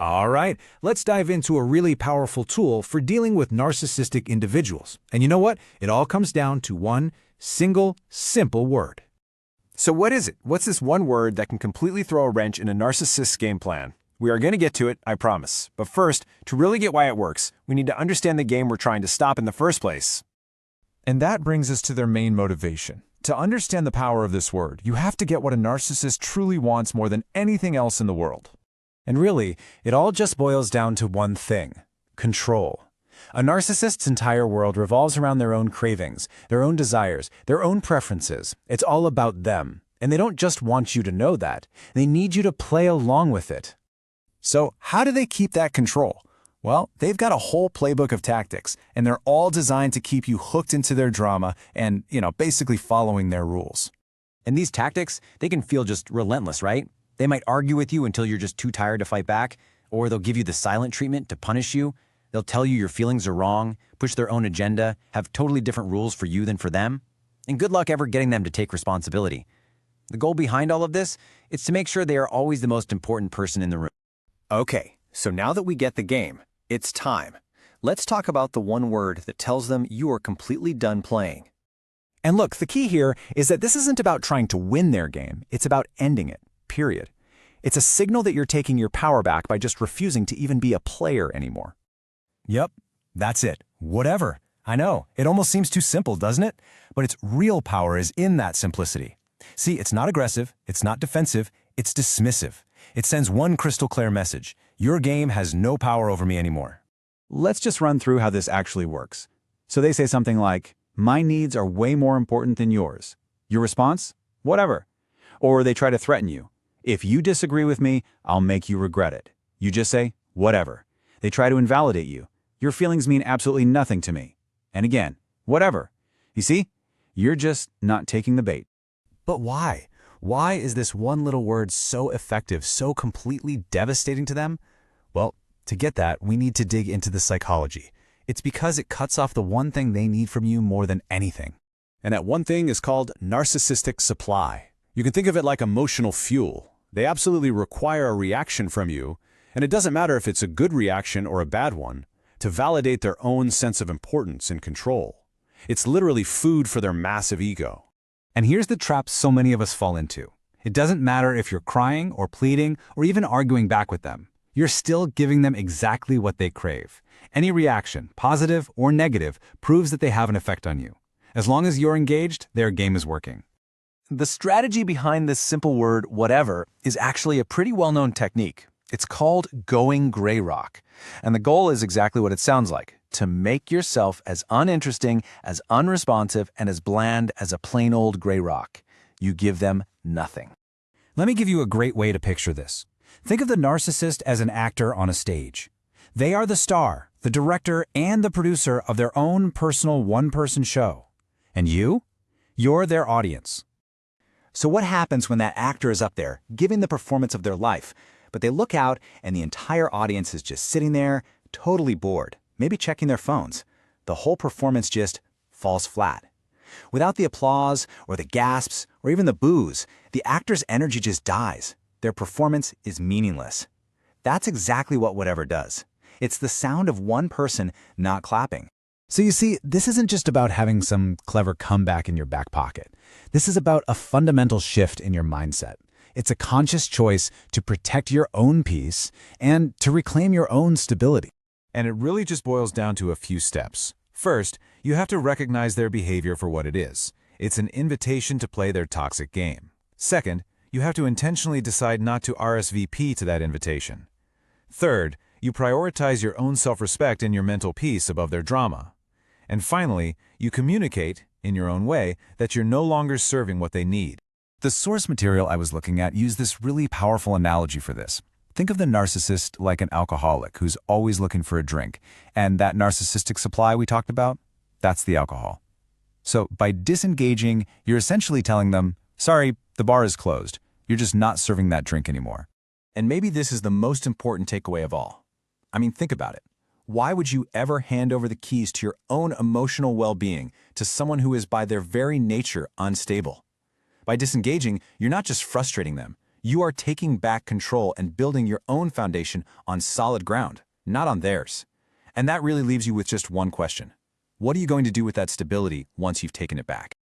All right, let's dive into a really powerful tool for dealing with narcissistic individuals. And you know what? It all comes down to one single, simple word. So what is it? What's this one word that can completely throw a wrench in a narcissist's game plan? We are going to get to it, I promise. But first, to really get why it works, we need to understand the game we're trying to stop in the first place. And that brings us to their main motivation. To understand the power of this word, you have to get what a narcissist truly wants more than anything else in the world. And really, it all just boils down to one thing: control. A narcissist's entire world revolves around their own cravings, their own desires, their own preferences. It's all about them. And they don't just want you to know that. They need you to play along with it. So how do they keep that control? Well, they've got a whole playbook of tactics, and they're all designed to keep you hooked into their drama and, basically following their rules. And these tactics, they can feel just relentless, right? They might argue with you until you're just too tired to fight back, or they'll give you the silent treatment to punish you. They'll tell you your feelings are wrong, push their own agenda, have totally different rules for you than for them. And good luck ever getting them to take responsibility. The goal behind all of this is to make sure they are always the most important person in the room. Okay, so now that we get the game, it's time. Let's talk about the one word that tells them you are completely done playing. And look, the key here is that this isn't about trying to win their game, it's about ending it, period. It's a signal that you're taking your power back by just refusing to even be a player anymore. Yep, that's it. Whatever. I know, it almost seems too simple, doesn't it? But its real power is in that simplicity. See, it's not aggressive, it's not defensive, it's dismissive. It sends one crystal clear message: your game has no power over me anymore. Let's just run through how this actually works. So they say something like, "My needs are way more important than yours." Your response? Whatever. Or they try to threaten you. "If you disagree with me, I'll make you regret it." You just say, "Whatever." They try to invalidate you. "Your feelings mean absolutely nothing to me." And again, "Whatever." You see? You're just not taking the bait. But why? Why is this one little word so effective, so completely devastating to them? Well, to get that, we need to dig into the psychology. It's because it cuts off the one thing they need from you more than anything. And that one thing is called narcissistic supply. You can think of it like emotional fuel. They absolutely require a reaction from you, and it doesn't matter if it's a good reaction or a bad one, to validate their own sense of importance and control. It's literally food for their massive ego. And here's the trap so many of us fall into. It doesn't matter if you're crying or pleading or even arguing back with them. You're still giving them exactly what they crave. Any reaction, positive or negative, proves that they have an effect on you. As long as you're engaged, their game is working. The strategy behind this simple word, whatever, is actually a pretty well-known technique. It's called going gray rock. And the goal is exactly what it sounds like: to make yourself as uninteresting, as unresponsive, and as bland as a plain old gray rock. You give them nothing. Let me give you a great way to picture this. Think of the narcissist as an actor on a stage. They are the star, the director, and the producer of their own personal one-person show. And you're their audience. So what happens when that actor is up there, giving the performance of their life, but they look out and the entire audience is just sitting there, totally bored, maybe checking their phones? The whole performance just falls flat. Without the applause or the gasps or even the boos, the actor's energy just dies. Their performance is meaningless. That's exactly what whatever does. It's the sound of one person not clapping. So you see, this isn't just about having some clever comeback in your back pocket. This is about a fundamental shift in your mindset. It's a conscious choice to protect your own peace and to reclaim your own stability. And it really just boils down to a few steps. First, you have to recognize their behavior for what it is. It's an invitation to play their toxic game. Second, you have to intentionally decide not to RSVP to that invitation. Third, you prioritize your own self-respect and your mental peace above their drama. And finally, you communicate, in your own way, that you're no longer serving what they need. The source material I was looking at used this really powerful analogy for this. Think of the narcissist like an alcoholic who's always looking for a drink, and that narcissistic supply we talked about, that's the alcohol. So by disengaging, you're essentially telling them, sorry, the bar is closed. You're just not serving that drink anymore. And maybe this is the most important takeaway of all. I mean, think about it. Why would you ever hand over the keys to your own emotional well-being to someone who is by their very nature unstable? By disengaging, you're not just frustrating them, You are taking back control and building your own foundation on solid ground, not on theirs. And that really leaves you with just one question. What are you going to do with that stability once you've taken it back?